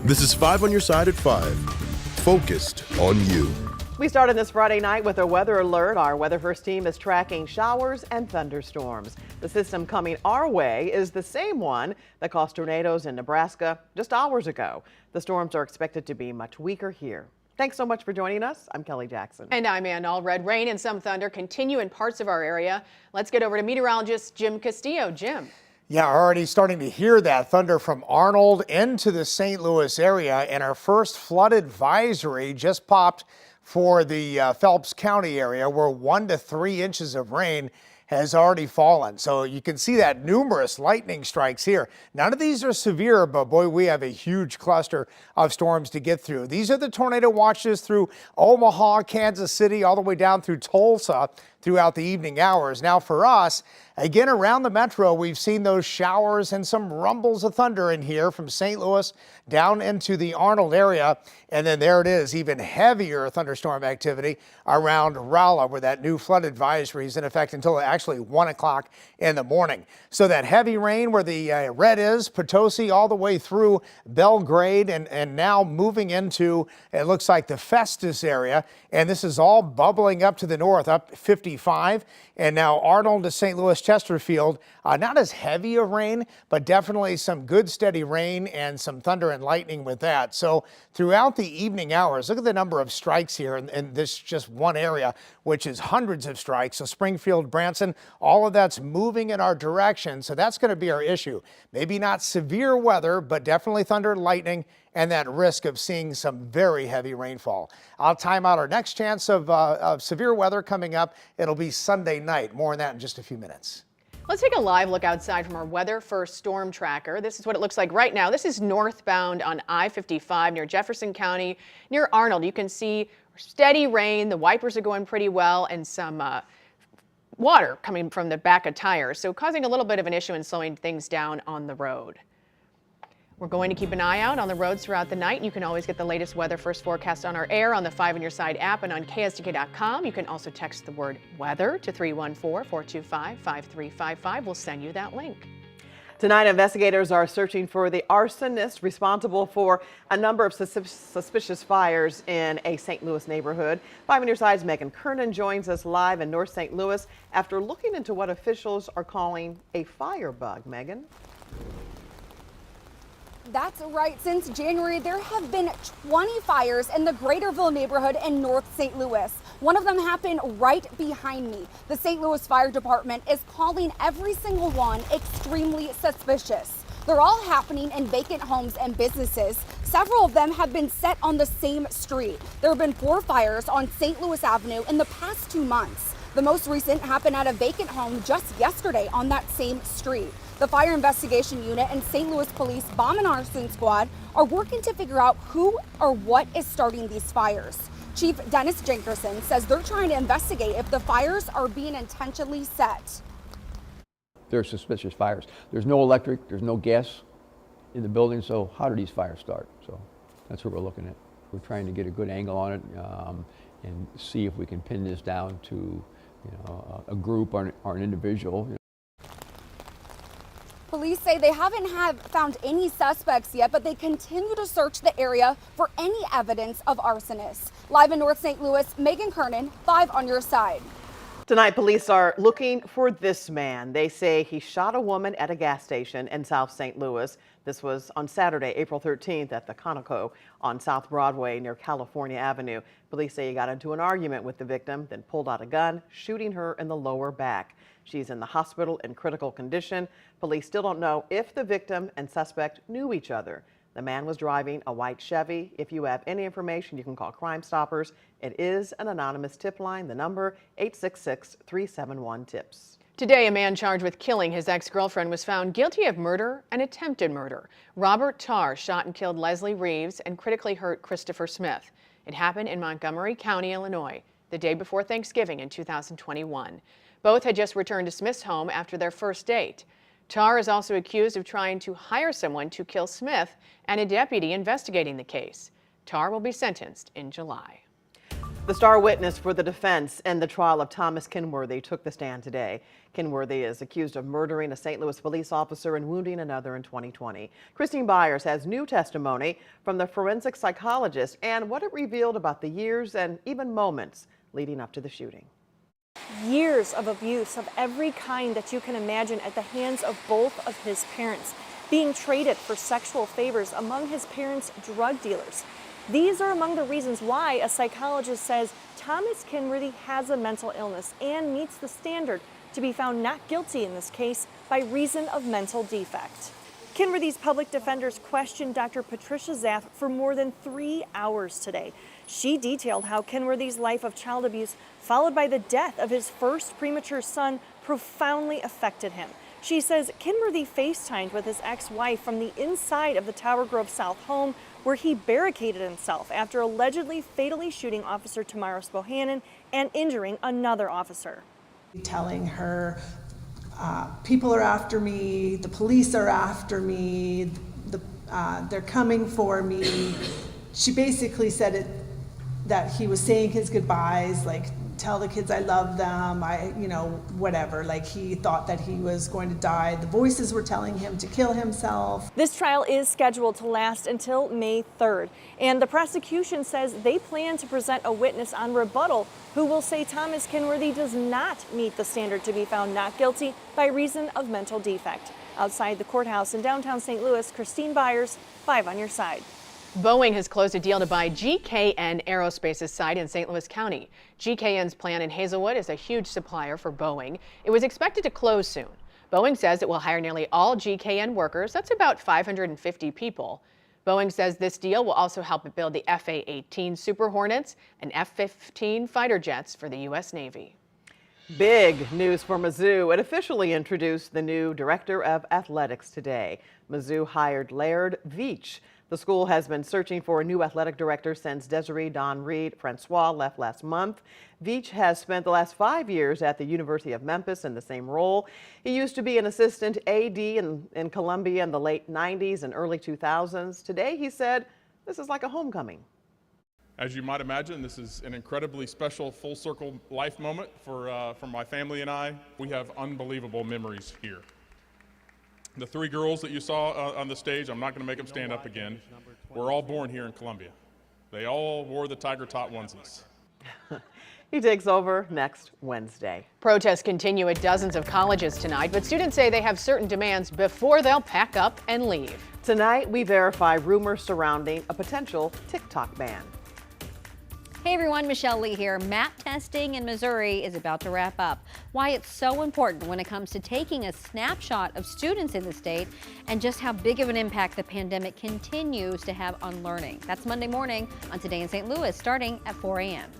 This is 5 on your side at 5. Focused on you. We started this Friday night with a weather alert. Our Weather First team is tracking showers and thunderstorms. The system coming our way is the same one that caused tornadoes in Nebraska just hours ago. The storms are expected to be much weaker here. Thanks so much for joining us. I'm Kelly Jackson. And I'm Ann Allred. Rain and some thunder continue in parts of our area. Let's get over to meteorologist Jim Castillo. Jim. Yeah, already starting to hear that thunder from Arnold into the St. Louis area, and our first flood advisory just popped for the Phelps County area, where 1 to 3 inches of rain has already fallen. So you can see that numerous lightning strikes here. None of these are severe, but boy, we have a huge cluster of storms to get through. These are the tornado watches through Omaha, Kansas City, all the way down through Tulsa throughout the evening hours. Now for us, again around the metro, we've seen those showers and some rumbles of thunder in here from St. Louis down into the Arnold area. And then there it is, even heavier thunderstorm activity around Rolla, where that new flood advisory is in effect until actually 1 o'clock in the morning. So that heavy rain where the red is, Potosi all the way through Belgrade and now moving into, it looks like the Festus area. And this is all bubbling up to the north, up 55. And now Arnold to St. Louis Chesterfield, not as heavy of rain, but definitely some good steady rain and some thunder and lightning with that. So throughout the evening hours, look at the number of strikes here in this just one area, which is hundreds of strikes. So Springfield, Branson, all of that's moving in our direction. So that's going to be our issue. Maybe not severe weather, but definitely thunder and lightning and that risk of seeing some very heavy rainfall. I'll time out our next chance of severe weather coming up. It'll be Sunday night. More on that in just a few minutes. Let's take a live look outside from our Weather First storm tracker. This is what it looks like right now. This is northbound on I-55 near Jefferson County, near Arnold. You can see steady rain. The wipers are going pretty well, and some water coming from the back of tires, so causing a little bit of an issue and slowing things down on the road. We're going to keep an eye out on the roads throughout the night. You can always get the latest Weather First forecast on our air on the 5 on Your Side app and on KSDK.com. You can also text the word weather to 314-425-5355. We'll send you that link. Tonight, investigators are searching for the arsonist responsible for a number of suspicious fires in a St. Louis neighborhood. 5 on Your Side's Megan Kernan joins us live in North St. Louis after looking into what officials are calling a firebug. Megan? That's right. Since January, there have been 20 fires in the Greaterville neighborhood in North St. Louis. One of them happened right behind me. The St. Louis Fire Department is calling every single one extremely suspicious. They're all happening in vacant homes and businesses. Several of them have been set on the same street. There have been 4 fires on St. Louis Avenue in the past 2 months. The most recent happened at a vacant home just yesterday on that same street. The Fire Investigation Unit and St. Louis Police Bomb and Arson Squad are working to figure out who or what is starting these fires. Chief Dennis Jenkerson says they're trying to investigate if the fires are being intentionally set. They're suspicious fires. There's no electric, there's no gas in the building, so how do these fires start? So that's what we're looking at. We're trying to get a good angle on it and see if we can pin this down to a group or an individual. Police say they haven't found any suspects yet, but they continue to search the area for any evidence of arsonists. Live in North St. Louis, Megan Kernan, 5 on Your Side. Tonight, police are looking for this man. They say he shot a woman at a gas station in South St. Louis. This was on Saturday, April 13th at the Conoco on South Broadway near California Avenue. Police say he got into an argument with the victim, then pulled out a gun, shooting her in the lower back. She's in the hospital in critical condition. Police still don't know if the victim and suspect knew each other. The man was driving a white Chevy. If you have any information, you can call Crime Stoppers. It is an anonymous tip line. The number 866-371-TIPS. Today, a man charged with killing his ex-girlfriend was found guilty of murder and attempted murder. Robert Tarr shot and killed Leslie Reeves and critically hurt Christopher Smith. It happened in Montgomery County, Illinois, the day before Thanksgiving in 2021. Both had just returned to Smith's home after their first date. Tarr is also accused of trying to hire someone to kill Smith and a deputy investigating the case. Tarr will be sentenced in July. The star witness for the defense in the trial of Thomas Kinworthy took the stand today. Kinworthy is accused of murdering a St. Louis police officer and wounding another in 2020. Christine Byers has new testimony from the forensic psychologist and what it revealed about the years and even moments leading up to the shooting. Years of abuse of every kind that you can imagine at the hands of both of his parents, being traded for sexual favors among his parents' drug dealers. These are among the reasons why a psychologist says Thomas Kinworthy has a mental illness and meets the standard to be found not guilty in this case by reason of mental defect. Kinworthy's public defenders questioned Dr. Patricia Zaff for more than 3 hours today. She detailed how Kinworthy's life of child abuse, followed by the death of his first premature son, profoundly affected him. She says Kinworthy FaceTimed with his ex-wife from the inside of the Tower Grove South home, where he barricaded himself after allegedly fatally shooting Officer Tamaros Bohannon and injuring another officer. Telling her, people are after me, the police are after me, they're coming for me. She basically said that he was saying his goodbyes, like, tell the kids I love them, whatever. Like, he thought that he was going to die. The voices were telling him to kill himself. This trial is scheduled to last until May 3rd, and the prosecution says they plan to present a witness on rebuttal who will say Thomas Kinworthy does not meet the standard to be found not guilty by reason of mental defect. Outside the courthouse in downtown St. Louis, Christine Byers, 5 on your side. Boeing has closed a deal to buy GKN Aerospace's site in St. Louis County. GKN's plant in Hazelwood is a huge supplier for Boeing. It was expected to close soon. Boeing says it will hire nearly all GKN workers. That's about 550 people. Boeing says this deal will also help it build the FA-18 Super Hornets and F-15 fighter jets for the U.S. Navy. Big news for Mizzou. It officially introduced the new director of athletics today. Mizzou hired Laird Veach. The school has been searching for a new athletic director since Desiree Dawn Reed Francois left last month. Veach has spent the last 5 years at the University of Memphis in the same role. He used to be an assistant AD in Columbia in the late 90s and early 2000s. Today, he said, this is like a homecoming. As you might imagine, this is an incredibly special full circle life moment for my family and I. We have unbelievable memories here. The 3 girls that you saw on the stage, I'm not going to make them stand up again, were all born here in Columbia. They all wore the Tiger Tot onesies. He takes over next Wednesday. Protests continue at dozens of colleges tonight, but students say they have certain demands before they'll pack up and leave. Tonight, we verify rumors surrounding a potential TikTok ban. Hey everyone, Michelle Lee here. Map testing in Missouri is about to wrap up. Why it's so important when it comes to taking a snapshot of students in the state and just how big of an impact the pandemic continues to have on learning. That's Monday morning on Today in St. Louis, starting at 4 a.m.